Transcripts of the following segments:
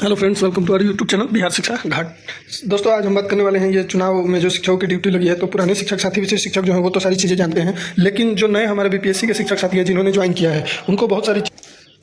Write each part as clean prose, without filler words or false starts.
Hello friends, welcome to our YouTube channel Bihar Shiksha Ghat. दोस्तों, आज हम बात करने वाले हैं ये चुनाव में जो शिक्षकों की ड्यूटी लगी है। तो पुराने शिक्षक साथी, विशेष शिक्षक जो हैं वो तो सारी चीज़ें जानते हैं, लेकिन जो नए हमारे बीपीएससी के शिक्षक साथी हैं जिन्होंने ज्वाइन किया है, उनको बहुत सारी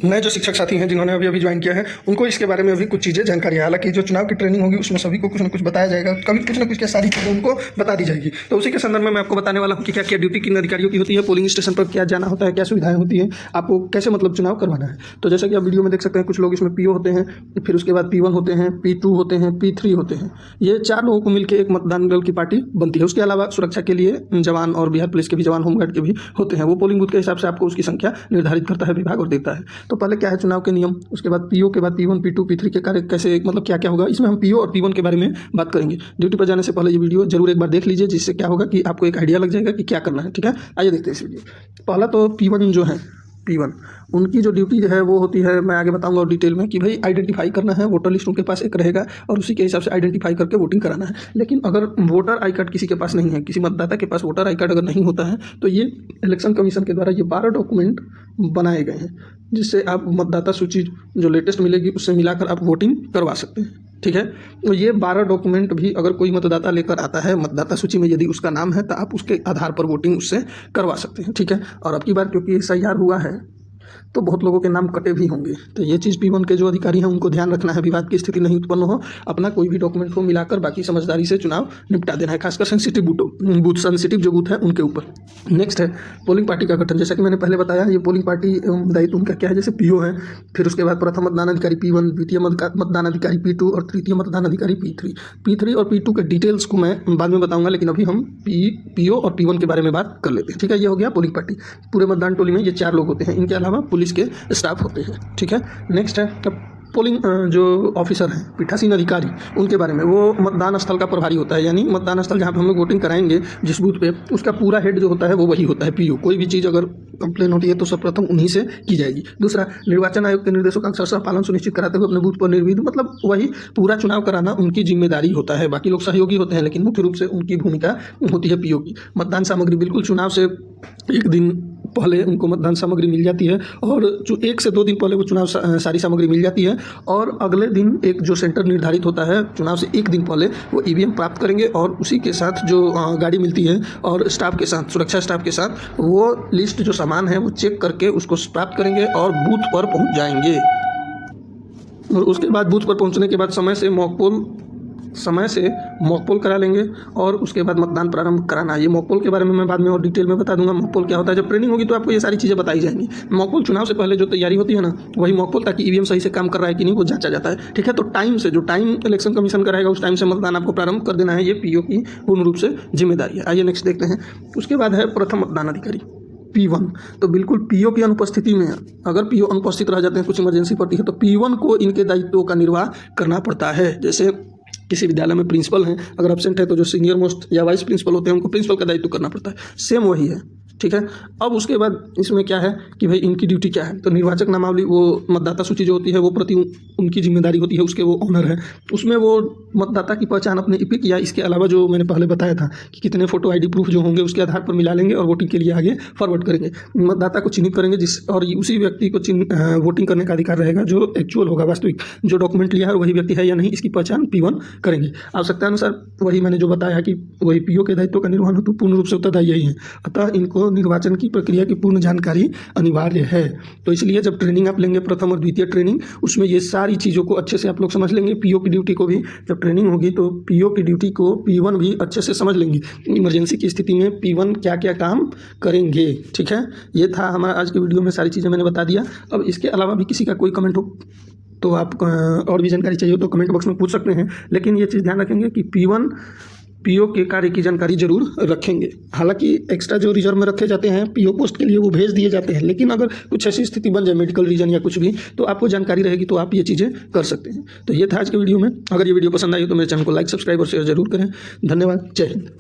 नए जो शिक्षक साथी हैं जिन्होंने अभी ज्वाइन किया है, उनको इसके बारे में अभी कुछ चीज़ें जानकारी है। हालांकि जो चुनाव की ट्रेनिंग होगी उसमें सभी को कुछ ना कुछ बताया जाएगा, कभी कुछ ना कुछ क्या सारी चीज़ें उनको बता दी जाएगी। तो उसी के संदर्भ में मैं आपको बताने वाला हूँ कि क्या क्या ड्यूटी किन अधिकारियों की होती है, पोलिंग स्टेशन पर क्या जाना होता है, क्या सुविधाएं होती हैं, आपको कैसे चुनाव करवाना है। तो जैसा कि आप वीडियो में देख सकते हैं, कुछ लोग इसमें पीओ होते हैं, फिर उसके बाद P1 होते हैं, P2 होते हैं, P3 होते हैं। ये 4 लोगों को मिलकर एक मतदान दल की पार्टी बनती है। उसके अलावा सुरक्षा के लिए जवान और बिहार पुलिस के भी जवान, होमगार्ड के भी होते हैं। वो पोलिंग बूथ के हिसाब से आपको उसकी संख्या निर्धारित करता है विभाग और देता है। तो पहले क्या है चुनाव के नियम, उसके बाद पीओ के बाद P1, P2, P3 के कार्य कैसे क्या क्या होगा, इसमें हम पीओ और P1 के बारे में बात करेंगे। ड्यूटी पर जाने से पहले ये वीडियो जरूर एक बार देख लीजिए, जिससे क्या होगा कि आपको एक आइडिया लग जाएगा कि क्या करना है। ठीक है, आइए देखते हैं इस वीडियो। पहला तो P1 जो है, P1 उनकी जो ड्यूटी है वो होती है, मैं आगे बताऊंगा डिटेल में, कि भाई आइडेंटिफाई करना है। वोटर लिस्ट उनके पास एक रहेगा और उसी के हिसाब से आइडेंटिफाई करके वोटिंग कराना है। लेकिन अगर वोटर आई कार्ड किसी के पास नहीं है, किसी मतदाता के पास वोटर आई कार्ड अगर नहीं होता है, तो ये इलेक्शन कमीशन के द्वारा ये 12 डॉक्यूमेंट बनाए गए हैं, जिससे आप मतदाता सूची जो लेटेस्ट मिलेगी उससे मिलाकर आप वोटिंग करवा सकते हैं। ठीक है, तो ये 12 डॉक्यूमेंट भी अगर कोई मतदाता लेकर आता है, मतदाता सूची में यदि उसका नाम है, तो आप उसके आधार पर वोटिंग उससे करवा सकते हैं। ठीक है, और अब की बार क्योंकि SIR हुआ है तो बहुत लोगों के नाम कटे भी होंगे। तो ये चीज़ P1 के जो अधिकारी हैं उनको ध्यान रखना है, विवाद की स्थिति नहीं उत्पन्न हो, अपना कोई भी डॉक्यूमेंट को मिलाकर बाकी समझदारी से चुनाव निपटा देना है, खासकर सेंसिटिव बूथ सेंसिटिव जो बूथ है उनके ऊपर। नेक्स्ट है पोलिंग पार्टी का गठन। जैसा कि मैंने पहले बताया, ये पोलिंग पार्टी दायित्व उनका क्या है, जैसे पीओ है, फिर उसके बाद प्रथम मतदान अधिकारी P1, द्वितीय मतदान अधिकारी P2 और तृतीय मतदान अधिकारी P3 और P2 के डिटेल्स को मैं बाद में बताऊंगा, लेकिन अभी हम पीओ और P1 के बारे में बात कर लेते हैं। ठीक है, ये हो गया पोलिंग पार्टी। पूरे मतदान टोली में ये 4 लोग होते हैं, इनके अलावा पुलिस के स्टाफ होते हैं। ठीक है, नेक्स्ट है अब पोलिंग जो ऑफिसर हैं, पीठासीन अधिकारी, उनके बारे में। वो मतदान स्थल का प्रभारी होता है, यानी मतदान स्थल जहाँ पे हम लोग वोटिंग कराएंगे जिस बूथ पे, उसका पूरा हेड जो होता है वो वही होता है पीओ। कोई भी चीज़ अगर कंप्लेन होती है तो सर्वप्रथम उन्हीं से की जाएगी। दूसरा, निर्वाचन आयोग के निर्देशों का अक्षरशः पालन सुनिश्चित कराते हुए अपने बूथ पर निर्विघ्न, मतलब वही पूरा चुनाव कराना उनकी जिम्मेदारी होता है। बाकी लोग सहयोगी होते हैं, लेकिन मुख्य रूप से उनकी भूमिका होती है पीओ की। मतदान सामग्री बिल्कुल चुनाव से एक दिन पहले उनको मतदान सामग्री मिल जाती है, और जो 1 से 2 दिन पहले वो चुनाव सारी सामग्री मिल जाती है, और अगले दिन एक जो सेंटर निर्धारित होता है चुनाव से 1 दिन पहले वो EVM प्राप्त करेंगे, और उसी के साथ जो गाड़ी मिलती है और स्टाफ के साथ, सुरक्षा स्टाफ के साथ, वो लिस्ट जो सामान है वो चेक करके उसको प्राप्त करेंगे और बूथ पर पहुंच जाएंगे। और उसके बाद बूथ पर पहुंचने के बाद समय से मॉक पोल करा लेंगे, और उसके बाद मतदान प्रारंभ कराना है। ये मॉक पोल के बारे में मैं बाद में और डिटेल में बता दूंगा। मॉक पोल क्या होता है, जब ट्रेनिंग होगी तो आपको ये सारी चीज़ें बताई जाएंगी। मॉक पोल चुनाव से पहले जो तैयारी होती है ना, वही मॉक पोल, ताकि EVM सही से काम कर रहा है कि नहीं वो जांचा जाता है। ठीक है, तो टाइम से, जो टाइम इलेक्शन कमीशन का रहेगा उस टाइम से मतदान आपको प्रारंभ कर देना है। ये पीओ की पूर्ण रूप से जिम्मेदारी है। आइए नेक्स्ट देखते हैं। उसके बाद है प्रथम मतदान अधिकारी P1। तो बिल्कुल पीओ की अनुपस्थिति में, अगर पीओ अनुपस्थित रह जाते हैं, कुछ इमरजेंसी पड़ती है, तो P1 को इनके दायित्वों का निर्वाह करना पड़ता है। जैसे किसी विद्यालय में प्रिंसिपल हैं, अगर एब्सेंट है तो जो सीनियर मोस्ट या वाइस प्रिंसिपल होते हैं उनको प्रिंसिपल का दायित्व करना पड़ता है। सेम वही है। ठीक है, अब उसके बाद इसमें क्या है कि भाई इनकी ड्यूटी क्या है। तो निर्वाचक नामावली, वो मतदाता सूची जो होती है वो प्रति उनकी जिम्मेदारी होती है, उसके वो ऑनर है। उसमें वो मतदाता की पहचान अपने इपिक या इसके अलावा जो मैंने पहले बताया था कि कितने फोटो ID प्रूफ जो होंगे उसके आधार पर मिला लेंगे और वोटिंग के लिए आगे फॉरवर्ड करेंगे। मतदाता को चिन्हित करेंगे और उसी व्यक्ति को वोटिंग करने का अधिकार रहेगा जो एक्चुअल होगा, वास्तविक जो डॉक्यूमेंट लिया है वही व्यक्ति है या नहीं, इसकी पहचान P1 करेंगे। आवश्यकता अनुसार वही मैंने जो बताया कि वही पीओ के दायित्व का निर्वहन हेतु पूर्ण रूप से उत्तरदायी यही है। अतः इनको निर्वाचन की प्रक्रिया की पूर्ण जानकारी अनिवार्य है। तो इसलिए जब ट्रेनिंग आप लेंगे, प्रथम और द्वितीय ट्रेनिंग, उसमें ये सारी चीज़ों को अच्छे से आप लोग समझ लेंगे। पीओ की ड्यूटी को भी जब ट्रेनिंग होगी तो पीओ की ड्यूटी को P1 भी अच्छे से समझ लेंगे। इमरजेंसी की स्थिति में P1 क्या क्या काम करेंगे। ठीक है, ये था हमारा आज की वीडियो में, सारी चीज़ें मैंने बता दिया। अब इसके अलावा भी किसी का कोई कमेंट हो तो आप और भी जानकारी चाहिए तो कमेंट बॉक्स में पूछ सकते हैं। लेकिन ये चीज़ ध्यान रखेंगे कि P1 पीओ के कार्य की जानकारी जरूर रखेंगे। हालांकि एक्स्ट्रा जो रिजर्व में रखे जाते हैं पीओ पोस्ट के लिए वो भेज दिए जाते हैं, लेकिन अगर कुछ ऐसी स्थिति बन जाए, मेडिकल रीजन या कुछ भी, तो आपको जानकारी रहेगी तो आप ये चीज़ें कर सकते हैं। तो ये था आज के वीडियो में। अगर ये वीडियो पसंद आई तो मेरे चैनल को लाइक, सब्सक्राइब और शेयर जरूर करें। धन्यवाद। जय हिंद।